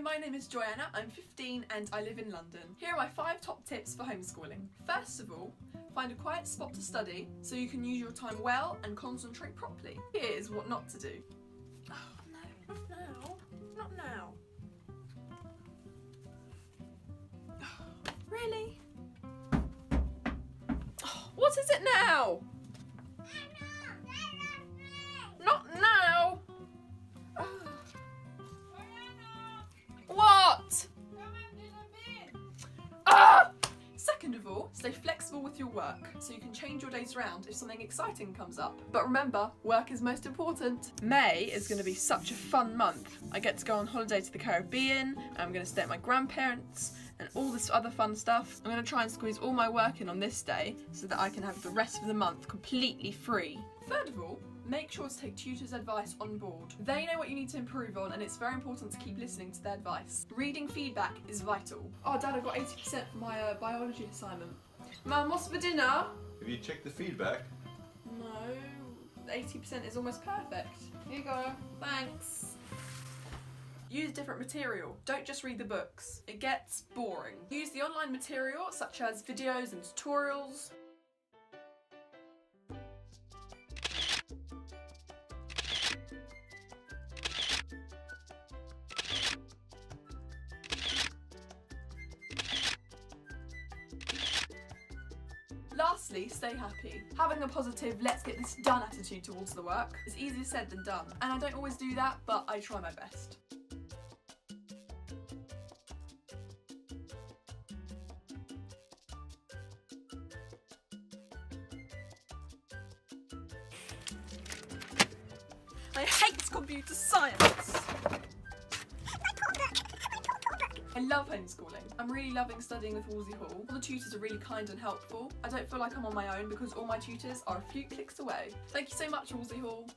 my name is Joanna, I'm 15 and I live in London. Here are my 5 top tips for homeschooling. First of all, find a quiet spot to study so you can use your time well and concentrate properly. Here's what not to do. Oh no, not now. Not now. Really? Oh, what is it now? Not now! What? Ah! Second of all, stay flexible with your work so you can change your days around if something exciting comes up. But remember, work is most important. May is going to be such a fun month. I get to go on holiday to the Caribbean, and I'm going to stay at my grandparents' and all this other fun stuff. I'm going to try and squeeze all my work in on this day so that I can have the rest of the month completely free. Third of all, make sure to take tutors' advice on board. They know what you need to improve on, and it's very important to keep listening to their advice. Reading feedback is vital. Oh Dad, I got 80% for my biology assignment. Mum, what's for dinner? Have you checked the feedback? No, 80% is almost perfect. Here you go, thanks. Use different material, don't just read the books. It gets boring. Use the online material such as videos and tutorials. Lastly, stay happy. Having a positive, let's get this done attitude towards the work is easier said than done. And I don't always do that, but I try my best. I hate computer science! I love homeschooling. I'm really loving studying with Wolsey Hall. All the tutors are really kind and helpful. I don't feel like I'm on my own because all my tutors are a few clicks away. Thank you so much, Wolsey Hall.